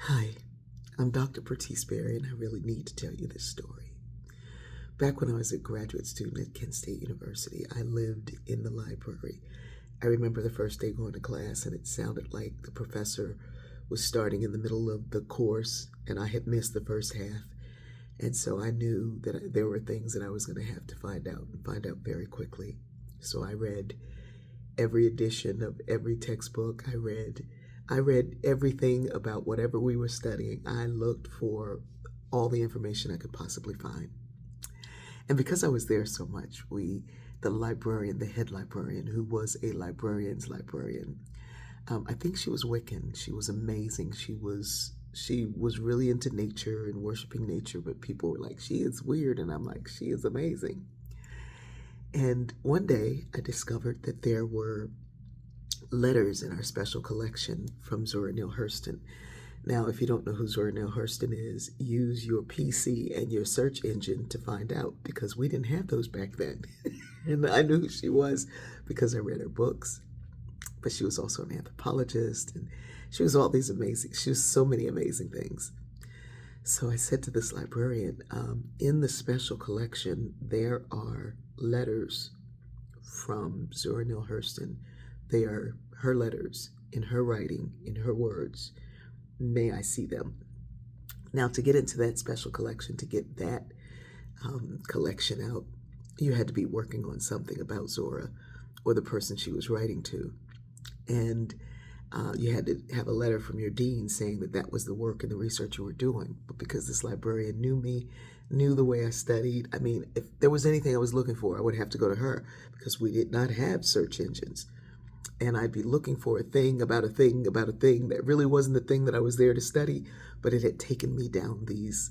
Hi, I'm Dr. Bertice Berry, and I really need to tell you this story. Back when I was a graduate student at Kent State University, I lived in the library. I remember the first day going to class, and it sounded like the professor was starting in the middle of the course, and I had missed the first half. And so I knew that there were things that I was going to have to find out and find out very quickly. So I read every edition of every textbook. I read everything about whatever we were studying. I looked for all the information I could possibly find. And because I was there so much, the librarian, the head librarian, who was a librarian's librarian, I think she was Wiccan. She was amazing. She was really into nature and worshiping nature, but people were like, she is weird, and I'm like, she is amazing. And one day I discovered that there were letters in our special collection from Zora Neale Hurston. Now, if you don't know who Zora Neale Hurston is, use your PC and your search engine to find out, because we didn't have those back then. And I knew who she was because I read her books. But she was also an anthropologist, and she was so many amazing things. So I said to this librarian, in the special collection, there are letters from Zora Neale Hurston. They are her letters in her writing, in her words. May I see them? Now, to get into that special collection, to get that collection out, you had to be working on something about Zora or the person she was writing to. And you had to have a letter from your dean saying that that was the work and the research you were doing. But because this librarian knew me, knew the way I studied, I mean, if there was anything I was looking for, I would have to go to her, because we did not have search engines. And I'd be looking for a thing about a thing about a thing that really wasn't the thing that I was there to study, but it had taken me down these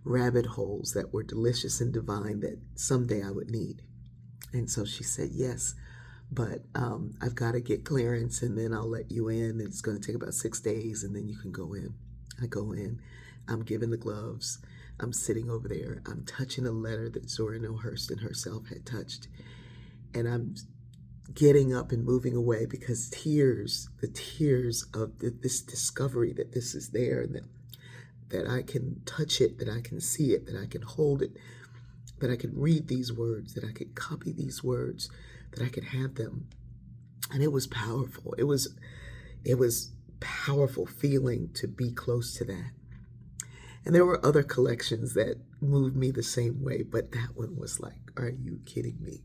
rabbit holes that were delicious and divine that someday I would need. And so she said, yes, but I've got to get clearance, and then I'll let you in. It's going to take about 6 days, and then you can go in. I go in. I'm given the gloves. I'm sitting over there. I'm touching a letter that Zora Neale Hurston herself had touched. And I'm getting up and moving away, because the tears of this discovery that this is there, and that I can touch it, that I can see it, that I can hold it, that I can read these words, that I could copy these words, that I could have them. And it was powerful. It was powerful feeling to be close to that. And there were other collections that moved me the same way, but that one was like, are you kidding me?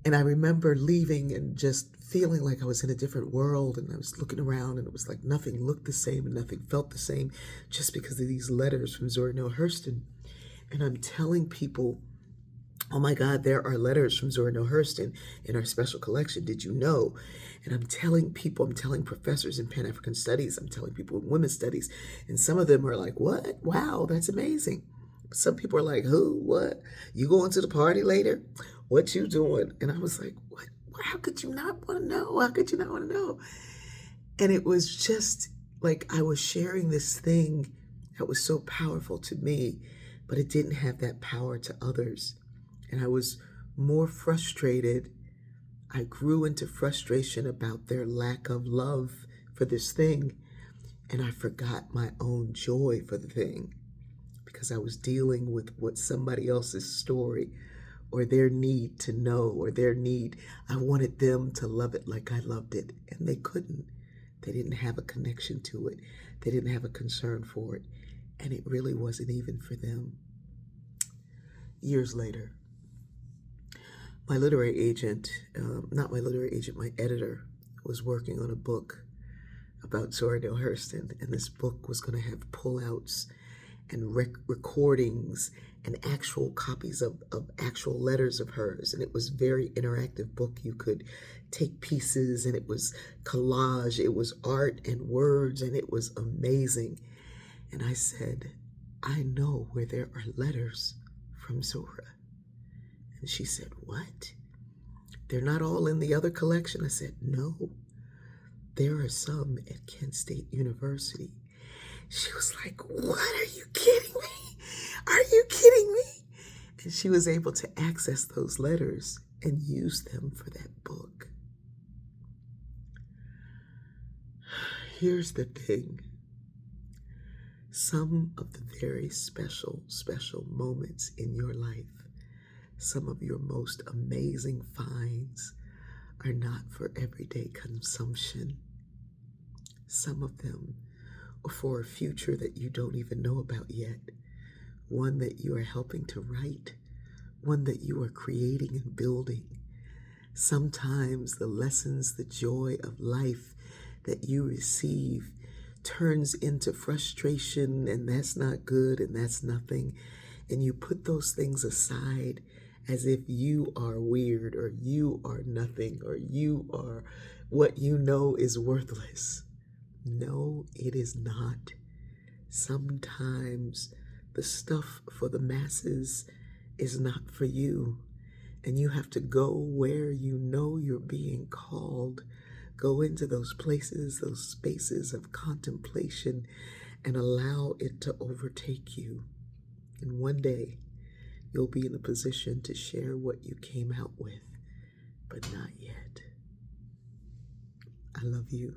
And I remember leaving and just feeling like I was in a different world, and I was looking around, and it was like nothing looked the same and nothing felt the same, just because of these letters from Zora Neale Hurston. And I'm telling people, oh my God, there are letters from Zora Neale Hurston in our special collection. Did you know? And I'm telling people, I'm telling professors in Pan African Studies, I'm telling people in Women's Studies, and some of them are like, what? Wow, that's amazing. Some people are like, who? What? You going to the party later? What you doing? And I was like, what? How could you not want to know? How could you not want to know? And it was just like I was sharing this thing that was so powerful to me, but it didn't have that power to others. And I was more frustrated. I grew into frustration about their lack of love for this thing. And I forgot my own joy for the thing, because I was dealing with what somebody else's story, or their need to know, or their need. I wanted them to love it like I loved it, and they couldn't. They didn't have a connection to it. They didn't have a concern for it. And it really wasn't even for them. Years later, my literary agent, not my literary agent, my editor, was working on a book about Zora Neale Hurston, and this book was going to have pullouts and recordings and actual copies of actual letters of hers. And it was a very interactive book. You could take pieces, and it was collage, it was art and words, and it was amazing. And I said, I know where there are letters from Zora. And she said, what? They're not all in the other collection? I said, no, there are some at Kent State University. She was like, what? Are you kidding me? Are you kidding me? And she was able to access those letters and use them for that book. Here's the thing. Some of the very special, special moments in your life, some of your most amazing finds are not for everyday consumption. Some of them are for a future that you don't even know about yet, one that you are helping to write, one that you are creating and building. Sometimes the lessons, the joy of life that you receive turns into frustration, and that's not good and that's nothing. And you put those things aside as if you are weird or you are nothing or you are what you know is worthless. No, it is not. Sometimes the stuff for the masses is not for you. And you have to go where you know you're being called. Go into those places, those spaces of contemplation, and allow it to overtake you. And one day, you'll be in a position to share what you came out with, but not yet. I love you.